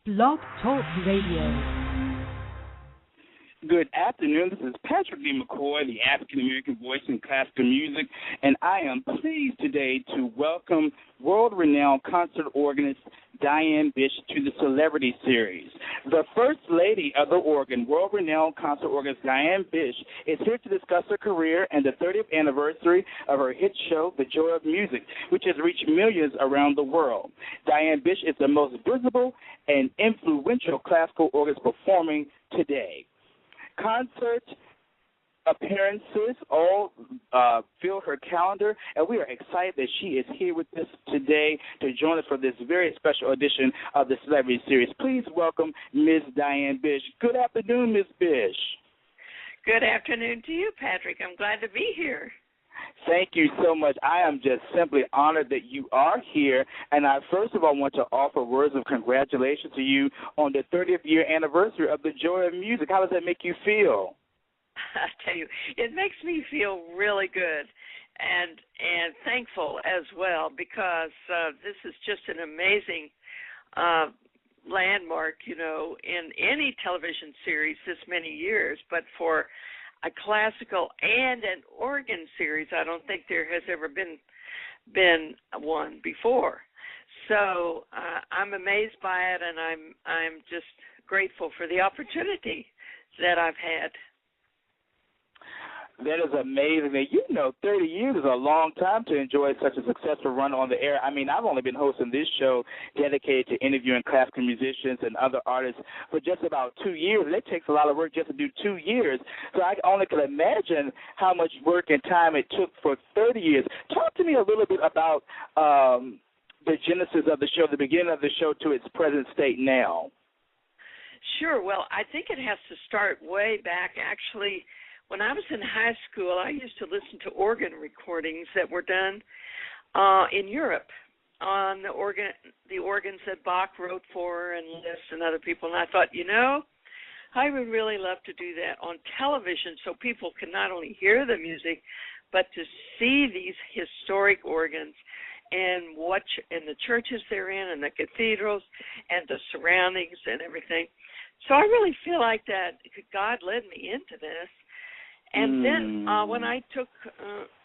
Blog Talk Radio. Good afternoon. This is Patrick D. McCoy, the African-American voice in classical music, and I am pleased today to welcome world-renowned concert organist Diane Bish to the Celebrity Series. The First Lady of the Organ, world-renowned concert organist Diane Bish, is here to discuss her career and the 30th anniversary of her hit show, The Joy of Music, which has reached millions around the world. Diane Bish is the most visible and influential classical organist performing today. Concert appearances all fill her calendar, and we are excited that she is here with us today to join us for this very special edition of the Celebrity Series. Please welcome Ms. Diane Bish. Good afternoon, Ms. Bish. Good afternoon to you, Patrick. I'm glad to be here. Thank you so much. I am just simply honored that you are here, and I first of all want to offer words of congratulations to you on the 30th year anniversary of The Joy of Music. How does that make you feel? I tell you, it makes me feel really good and thankful as well, because this is just an amazing landmark, you know, in any television series this many years, but for a classical and an organ series, I don't think there has ever been one before. So I'm amazed by it, and I'm just grateful for the opportunity that I've had. That is amazing. You know, 30 years is a long time to enjoy such a successful run on the air. I mean, I've only been hosting this show dedicated to interviewing classical musicians and other artists for just about 2 years. And it takes a lot of work just to do 2 years. So I only can imagine how much work and time it took for 30 years. Talk to me a little bit about the genesis of the show, the beginning of the show to its present state now. Sure. Well, I think it has to start way back, actually. When I was in high school, I used to listen to organ recordings that were done in Europe on the organs that Bach wrote for and Liszt and other people. And I thought, you know, I would really love to do that on television so people can not only hear the music, but to see these historic organs and the churches they're in and the cathedrals and the surroundings and everything. So I really feel like that God led me into this. And then when I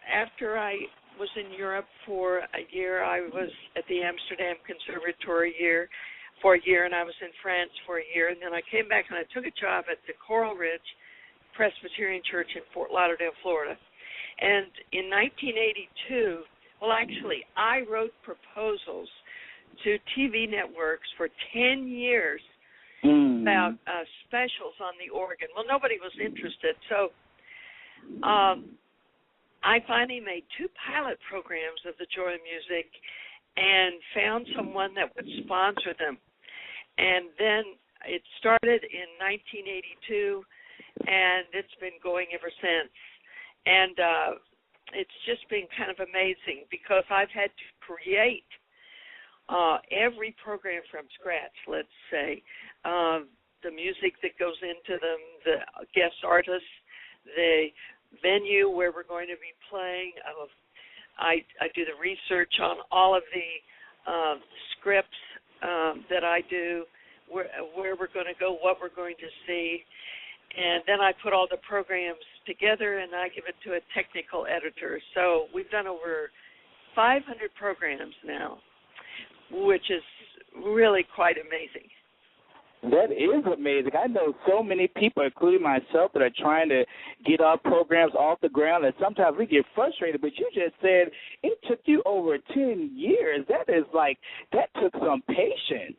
after I was in Europe for a year, I was at the Amsterdam Conservatory for a year, and I was in France for a year. And then I came back and I took a job at the Coral Ridge Presbyterian Church in Fort Lauderdale, Florida. And in 1982, well, actually, I wrote proposals to TV networks for 10 years about specials on the organ. Well, nobody was interested, so I finally made 2 pilot programs of The Joy of Music and found someone that would sponsor them. And then it started in 1982, and it's been going ever since. And it's just been kind of amazing because I've had to create every program from scratch, let's say, the music that goes into them, the guest artists, the venue where we're going to be playing. I do the research on all of the scripts that I do, where we're going to go, what we're going to see, and then I put all the programs together and I give it to a technical editor. So we've done over 500 programs now, which is really quite amazing. That is amazing. I know so many people, including myself, that are trying to get our programs off the ground, and sometimes we get frustrated, but you just said it took you over 10 years. That took some patience.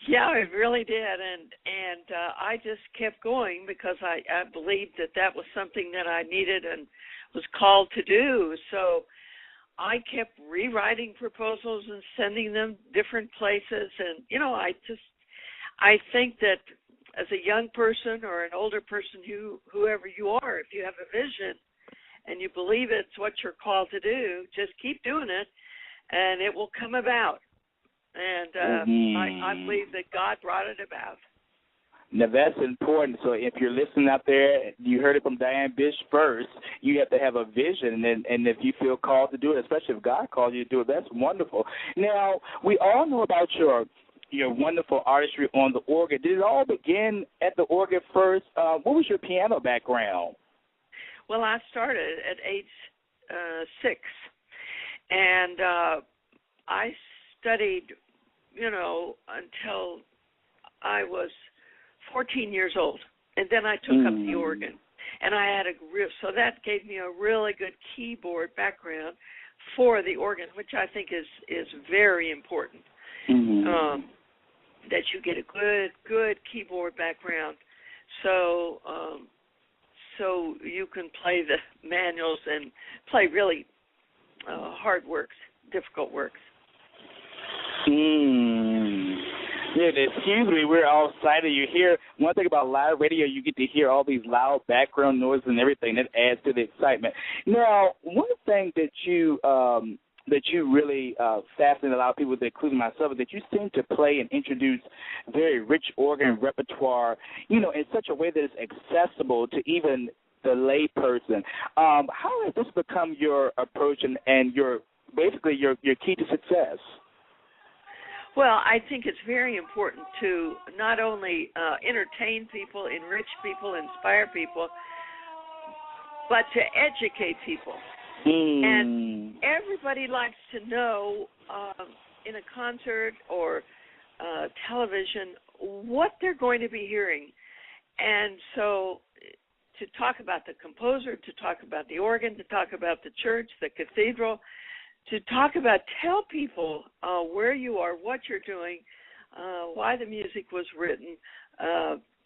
Yeah, it really did, and I just kept going because I believed that was something that I needed and was called to do. So I kept rewriting proposals and sending them different places. And, you know, I think that as a young person or an older person, whoever you are, if you have a vision and you believe it's what you're called to do, just keep doing it and it will come about. And I believe that God brought it about. Now, that's important. So if you're listening out there, you heard it from Diane Bish first, you have to have a vision. And if you feel called to do it, especially if God called you to do it, that's wonderful. Now, we all know about your your wonderful artistry on the organ. Did it all begin at the organ first? What was your piano background? Well, I started at age 6, and I studied, until I was 14 years old, and then I took up the organ, and I had so that gave me a really good keyboard background for the organ, which I think is very important. That you get a good keyboard background, so you can play the manuals and play really hard works, difficult works. Yeah, excuse me, we're all excited. You hear one thing about live radio, you get to hear all these loud background noises and everything that adds to the excitement. Now, one thing that you really fascinate a lot of people, including myself, is that you seem to play and introduce very rich organ repertoire, in such a way that it's accessible to even the lay person. How has this become your approach and your key to success? Well, I think it's very important to not only entertain people, enrich people, inspire people, but to educate people. And everybody likes to know in a concert or television what they're going to be hearing. And so to talk about the composer, to talk about the organ, to talk about the church, the cathedral, to talk about, tell people where you are, what you're doing, why the music was written,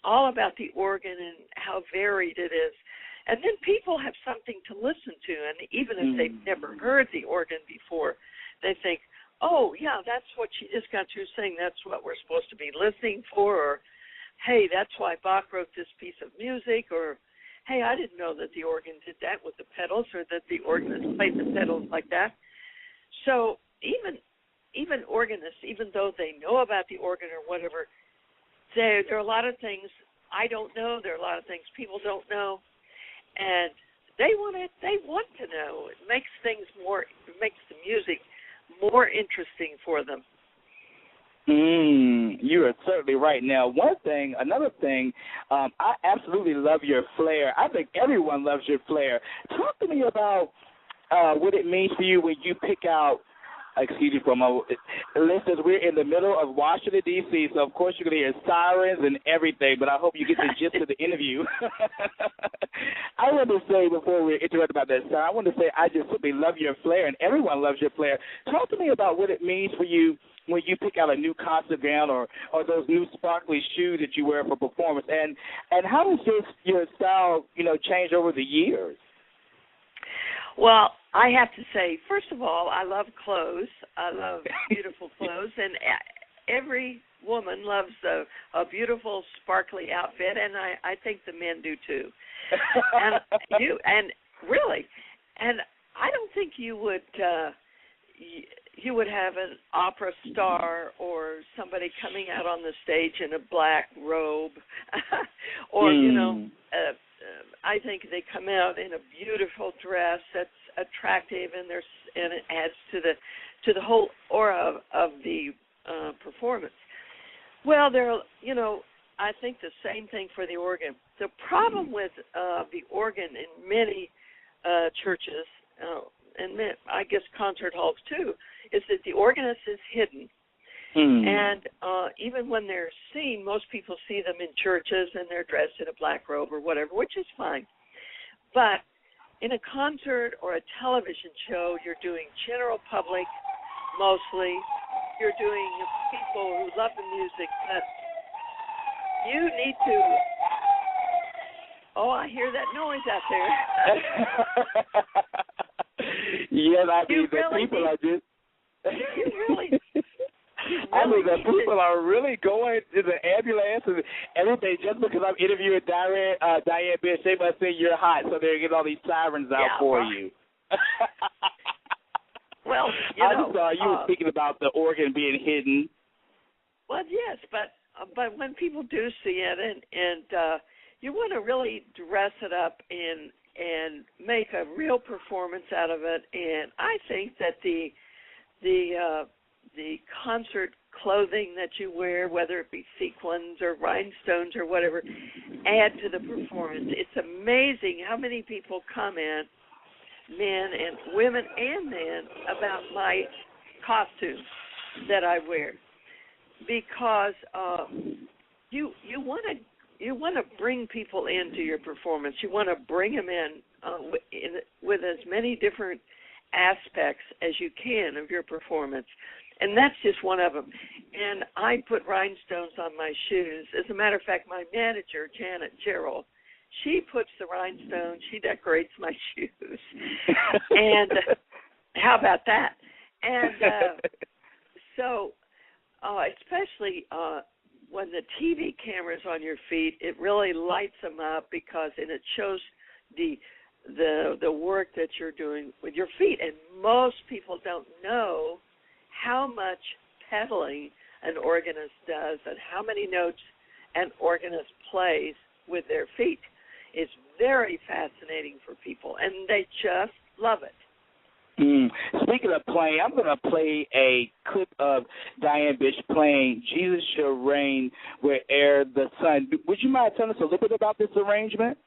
all about the organ and how varied it is. And then people have something to listen to, and even if they've never heard the organ before, they think, oh, yeah, that's what she just got through saying, that's what we're supposed to be listening for, or, hey, that's why Bach wrote this piece of music, or, hey, I didn't know that the organ did that with the pedals, or that the organist played the pedals like that. So even organists, even though they know about the organ or whatever, there are a lot of things I don't know. There are a lot of things people don't know, and they want to know. It makes the music more interesting for them. You are certainly right. Now, another thing, I absolutely love your flair. I think everyone loves your flair. Talk to me about what it means for you when you pick out, excuse me for a moment, listeners, we're in the middle of Washington, D.C., so of course you're going to hear sirens and everything, but I hope you get the gist of the interview. I want to say, before we interrupt about that siren, I want to say I just simply love your flair, and everyone loves your flair. Talk to me about what it means for you when you pick out a new concert gown or those new sparkly shoes that you wear for performance, and how does your style, change over the years? Well, I have to say, first of all, I love clothes. I love beautiful clothes, and every woman loves a beautiful, sparkly outfit, and I think the men do too. And I don't think you would have an opera star or somebody coming out on the stage in a black robe, or I think they come out in a beautiful dress that's attractive, and it adds to the whole aura of the performance. Well, I think the same thing for the organ. The problem with the organ in many churches, and I guess concert halls too, is that the organist is hidden. And even when they're seen, most people see them in churches and they're dressed in a black robe or whatever, which is fine. But in a concert or a television show, you're doing general public mostly. You're doing people who love the music. But you need to... Oh, I hear that noise out there. Yes, I mean, the people are just... You really... I mean, the people are really going to the ambulance and everything just because I'm interviewing Diane Bish. They must say you're hot, so they're getting all these sirens out for you. Well, I'm sorry, you were speaking about the organ being hidden. Well, yes, but when people do see it, and you want to really dress it up and make a real performance out of it, and I think that the concert clothing that you wear, whether it be sequins or rhinestones or whatever, add to the performance. It's amazing how many people comment, men and women and men, about my costumes that I wear, because you want to bring people into your performance. You want to bring them in with as many different aspects as you can of your performance, and that's just one of them. And I put rhinestones on my shoes. As a matter of fact, my manager, Janet Gerald, she puts the rhinestones, she decorates my shoes. And how about that? And so especially when the TV camera's on your feet, it really lights them up, because and it shows the work that you're doing with your feet. And most people don't know how much pedaling an organist does and how many notes an organist plays with their feet. It's very fascinating for people, and they just love it. Speaking of playing, I'm going to play a clip of Diane Bish playing Jesus Shall Reign Where'er the Sun. Would you mind telling us a little bit about this arrangement?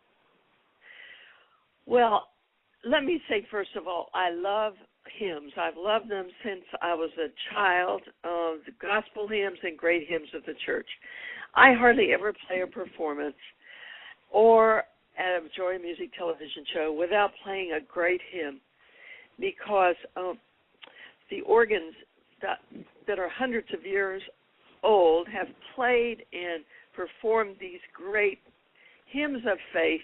Well, let me say, first of all, I love hymns. I've loved them since I was a child, the gospel hymns and great hymns of the church. I hardly ever play a performance or at a Joy Music television show without playing a great hymn, because the organs that are hundreds of years old have played and performed these great hymns of faith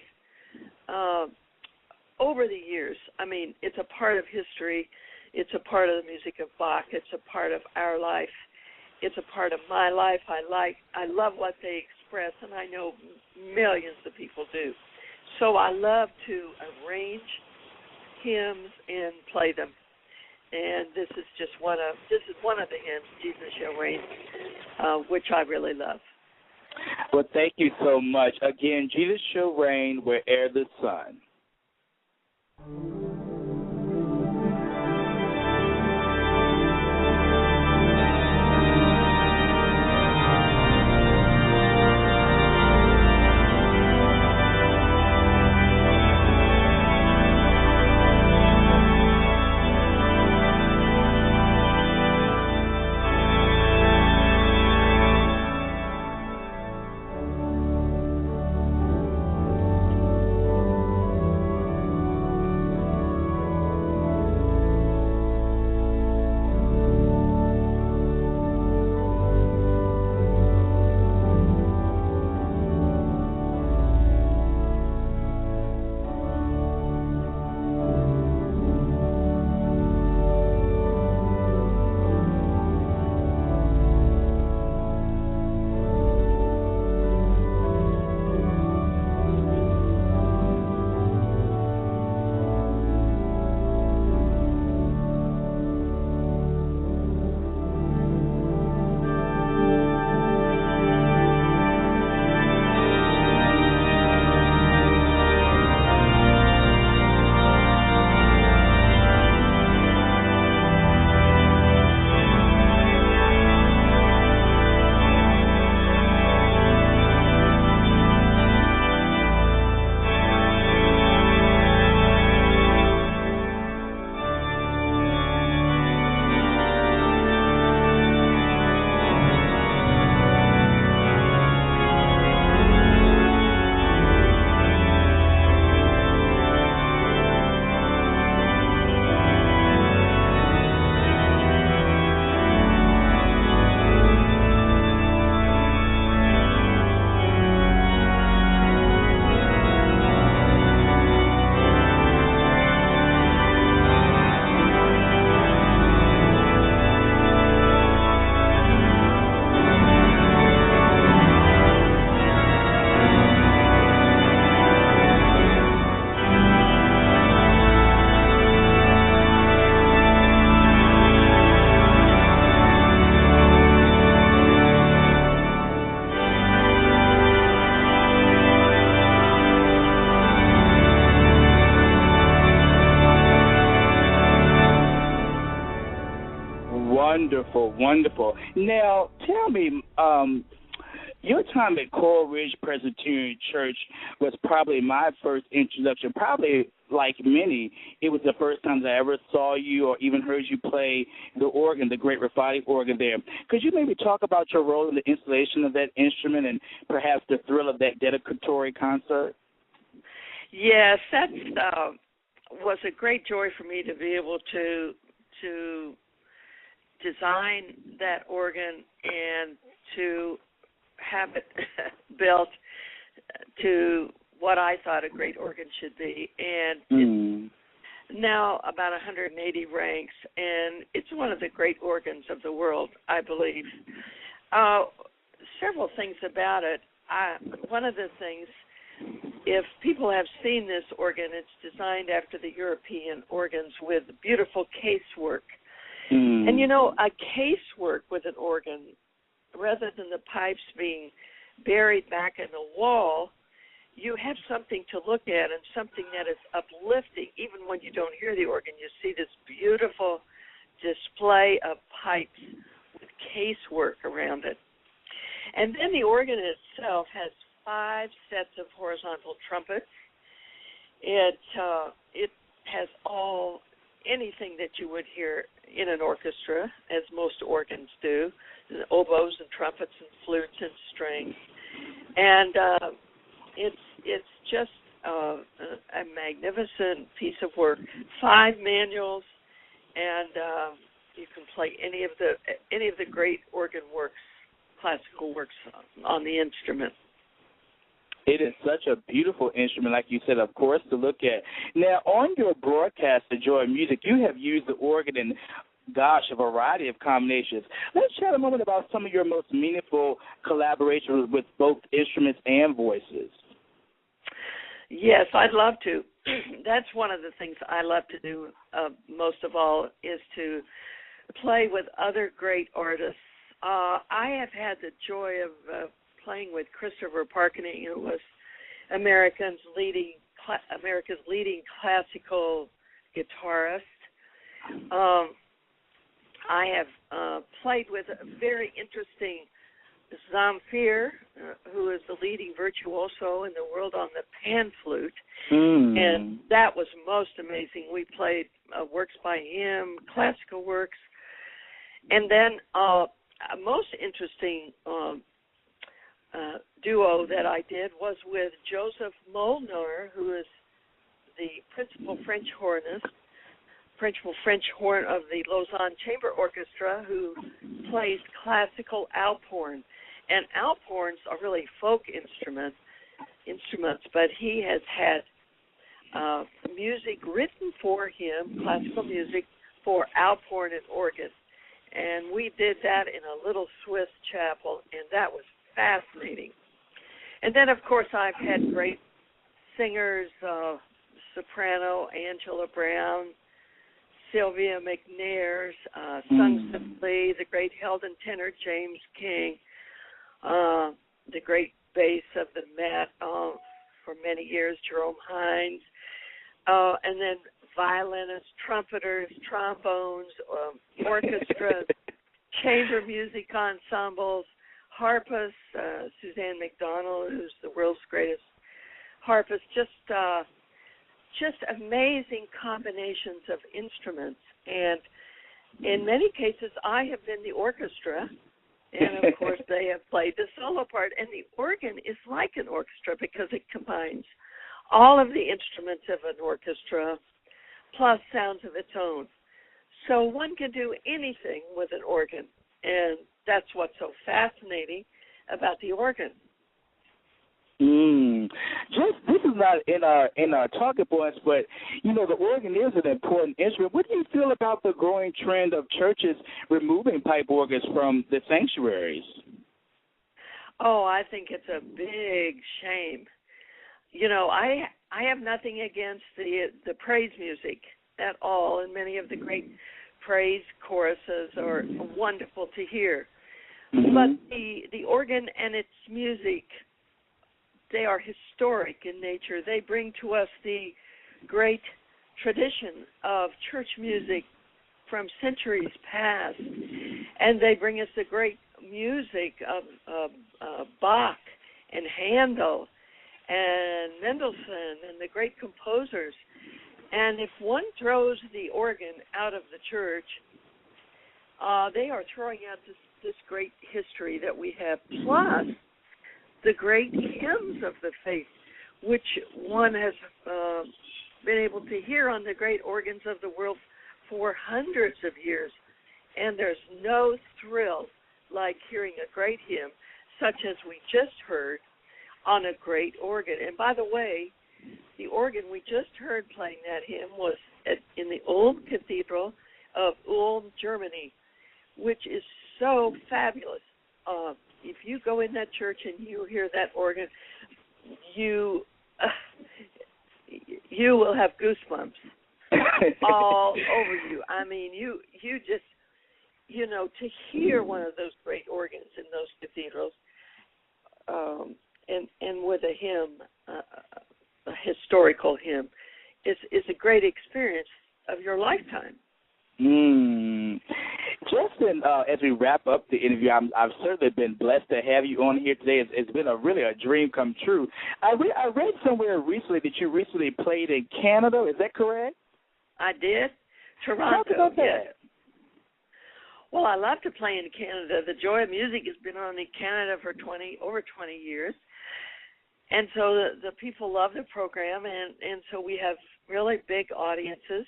over the years. I mean, it's a part of history. It's a part of the music of Bach. It's a part of our life. It's a part of my life. I love what they express, and I know millions of people do. So I love to arrange hymns and play them. And this is one of the hymns, Jesus Shall Reign, which I really love. Well, thank you so much. Again, Jesus Shall Reign Where'er the Sun. Wonderful, wonderful. Now, tell me, your time at Coral Ridge Presbyterian Church was probably my first introduction. Probably like many, it was the first time that I ever saw you or even heard you play the organ, the great recitalist organ there. Could you maybe talk about your role in the installation of that instrument and perhaps the thrill of that dedicatory concert? Yes, that was a great joy for me to be able to design that organ and to have it built to what I thought a great organ should be. And it's now about 180 ranks, and it's one of the great organs of the world, I believe. Several things about it. One of the things, if people have seen this organ, it's designed after the European organs with beautiful casework. And, you know, a casework with an organ, rather than the pipes being buried back in the wall, you have something to look at and something that is uplifting. Even when you don't hear the organ, you see this beautiful display of pipes with casework around it. And then the organ itself has 5 sets of horizontal trumpets. It has anything that you would hear in an orchestra, as most organs do, oboes and trumpets and flutes and strings. And it's just a magnificent piece of work. 5 manuals, and you can play any of the great organ works, classical works on the instrument. It is such a beautiful instrument, like you said, of course, to look at. Now, on your broadcast, The Joy of Music, you have used the organ in, a variety of combinations. Let's chat a moment about some of your most meaningful collaborations with both instruments and voices. Yes, I'd love to. That's one of the things I love to do most of all, is to play with other great artists. I have had the joy of playing with Christopher Parkney, who was America's leading classical guitarist. I have played with a very interesting Zamfir, who is the leading virtuoso in the world on the pan flute, and that was most amazing. We played works by him, classical works, and then a most interesting duo that I did was with Joseph Molnar, who is the principal French horn of the Lausanne Chamber Orchestra, who plays classical alphorn. And alphorns are really folk instruments, but he has had music written for him, classical music for alphorn and organ. And we did that in a little Swiss chapel, and that was fascinating. And then, of course, I've had great singers, soprano Angela Brown, Sylvia McNair's, sung simply, the great Heldon tenor James King, the great bass of the Met for many years, Jerome Hines, and then violinists, trumpeters, trombones, orchestras, chamber music ensembles, harpists, Suzanne McDonald, who's the world's greatest harpist, just amazing combinations of instruments. And in many cases, I have been the orchestra, and of course they have played the solo part. And the organ is like an orchestra because it combines all of the instruments of an orchestra plus sounds of its own. So one can do anything with an organ, and that's what's so fascinating about the organ. This is not in our talking points, but you know the organ is an important instrument. What do you feel about the growing trend of churches removing pipe organs from the sanctuaries? Oh, I think it's a big shame. You know, I have nothing against the praise music at all, and many of the great praise choruses are wonderful to hear. But the organ and its music, they are historic in nature. They bring to us the great tradition of church music from centuries past. And they bring us the great music of Bach and Handel and Mendelssohn and the great composers. And if one throws the organ out of the church, they are throwing out this great history that we have, plus the great hymns of the faith, which one has been able to hear on the great organs of the world for hundreds of years. And there's no thrill like hearing a great hymn, such as we just heard, on a great organ. And by the way, the organ we just heard playing that hymn was in the old cathedral of Ulm, Germany, which is so fabulous. If you go in that church and you hear that organ, you will have goosebumps all over you. I mean, you just, to hear one of those great organs in those cathedrals, and with a hymn, a historical hymn, is a great experience of your lifetime. Justin, as we wrap up the interview, I've certainly been blessed to have you on here today. It's been really a dream come true. I read somewhere recently that you recently played in Canada. Is that correct? I did. Toronto. Talk about that. Yes. Well, I love to play in Canada. The Joy of Music has been on in Canada for over 20 years. And so the people love the program, and so we have really big audiences.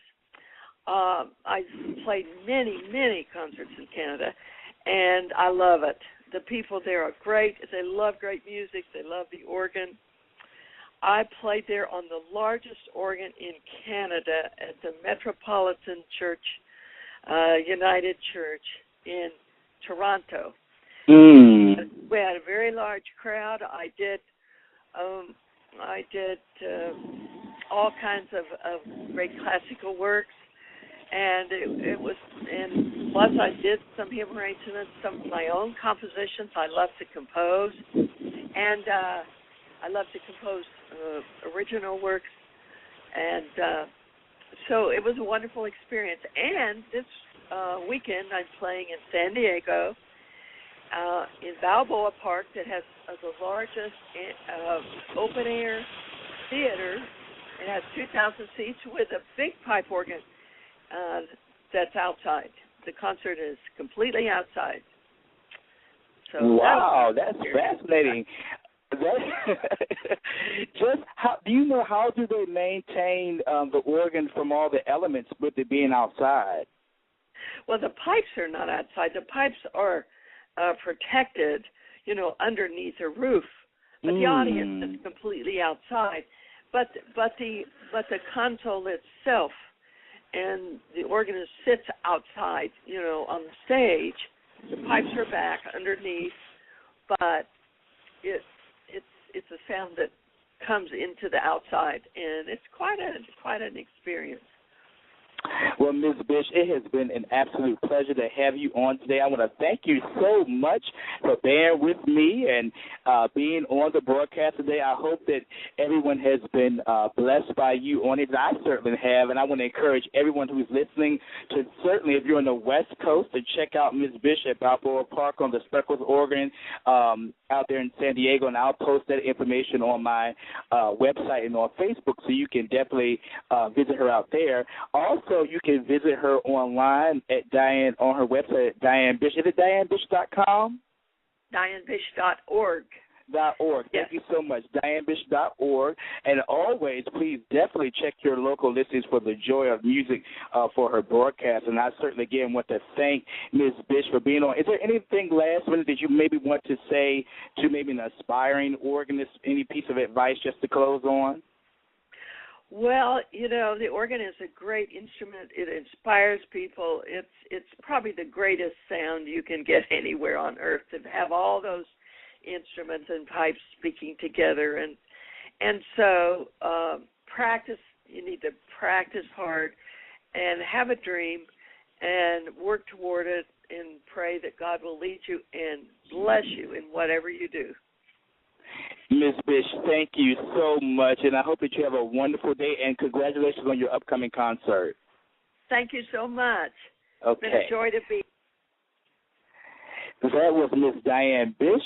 I played many, many concerts in Canada, and I love it. The people there are great. They love great music. They love the organ. I played there on the largest organ in Canada at the Metropolitan Church, United Church in Toronto. We had a very large crowd. I did all kinds of great classical works. And plus I did some hymn arrangements, some of my own compositions. I love to compose, and I love to compose original works, and so it was a wonderful experience. And this weekend I'm playing in San Diego, in Balboa Park, that has the largest open-air theater. It has 2,000 seats with a big pipe organ. That's outside. The concert is completely outside. So wow, that's fascinating. Do you know how do they maintain the organ from all the elements with it being outside? Well, the pipes are not outside. The pipes are protected, underneath a roof. But the audience is completely outside. But the console itself, and the organist sits outside, on the stage. The pipes are back underneath, but it's a sound that comes into the outside, and it's quite an experience. Well, Ms. Bish, it has been an absolute pleasure to have you on today. I want to thank you so much for bearing with me and being on the broadcast today. I hope that everyone has been blessed by you on it. I certainly have, and I want to encourage everyone who's listening to certainly, if you're on the West Coast, to check out Ms. Bish at Balboa Park on the Speckles organ out there in San Diego, and I'll post that information on my website and on Facebook, so you can definitely visit her out there. Also, you can visit her online at Diane, on her website at Diane Bish. Is it DianeBish.com? DianeBish.org. .org. Yes. Thank you so much, DianeBish.org. And always, please definitely check your local listings for the Joy of Music for her broadcast. And I certainly, again, want to thank Ms. Bish for being on. Is there anything last minute that you maybe want to say to maybe an aspiring organist, any piece of advice just to close on? Well, the organ is a great instrument. It inspires people. It's probably the greatest sound you can get anywhere on earth, to have all those instruments and pipes speaking together. And so practice. You need to practice hard and have a dream and work toward it and pray that God will lead you and bless you in whatever you do. Ms. Bish, thank you so much, and I hope that you have a wonderful day, and congratulations on your upcoming concert. Thank you so much. Okay. It's been a joy to be. That was Miss Diane Bish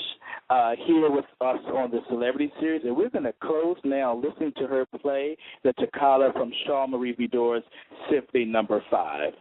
here with us on the Celebrity Series, and we're going to close now listening to her play the Toccata from Charles-Marie Widor's Symphony No. 5.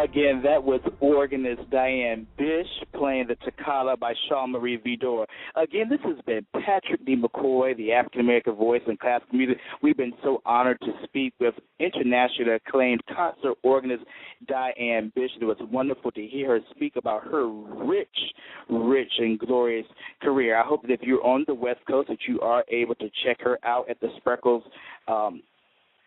Again, that was organist Diane Bish playing the Toccata by Jean-Marie Vidor. Again, this has been Patrick D. McCoy, the African-American voice in classical music. We've been so honored to speak with internationally acclaimed concert organist Diane Bish. It was wonderful to hear her speak about her rich and glorious career. I hope that if you're on the West Coast that you are able to check her out at the Spreckles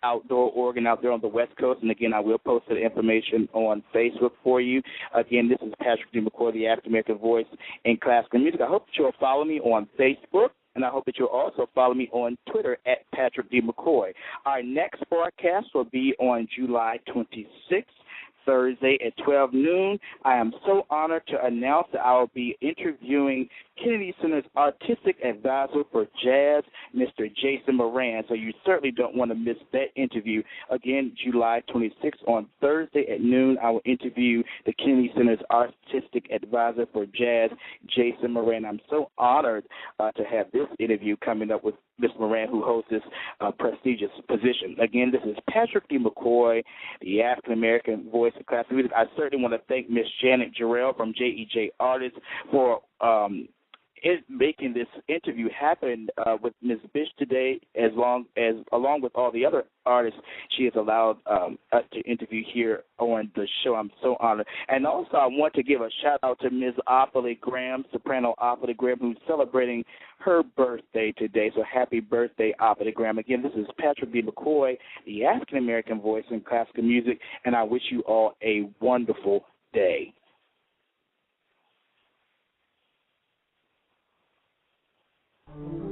outdoor organ out there on the West Coast. And, again, I will post the information on Facebook for you. Again, this is Patrick D. McCoy, the African-American voice in classical music. I hope that you'll follow me on Facebook, and I hope that you'll also follow me on Twitter at Patrick D. McCoy. Our next broadcast will be on July 26th. Thursday at 12 noon. I am so honored to announce that I will be interviewing Kennedy Center's artistic advisor for jazz, Mr. Jason Moran. So you certainly don't want to miss that interview. Again, July 26th on Thursday at noon, I will interview the Kennedy Center's artistic advisor for jazz, Jason Moran. I'm so honored to have this interview coming up with Ms. Moran, who holds this prestigious position. Again, this is Patrick D. McCoy, the African-American voice of classical music. I certainly want to thank Ms. Janet Jarrell from JEJ Artists for making this interview happen with Ms. Bish today, along with all the other artists she has allowed us to interview here on the show. I'm so honored. And also I want to give a shout-out to Ms. Ophalie Graham, soprano Ophalie Graham, who's celebrating her birthday today. So happy birthday, Ophalie Graham. Again, this is Patrick D. McCoy, the African-American voice in classical music, and I wish you all a wonderful day. Thank you.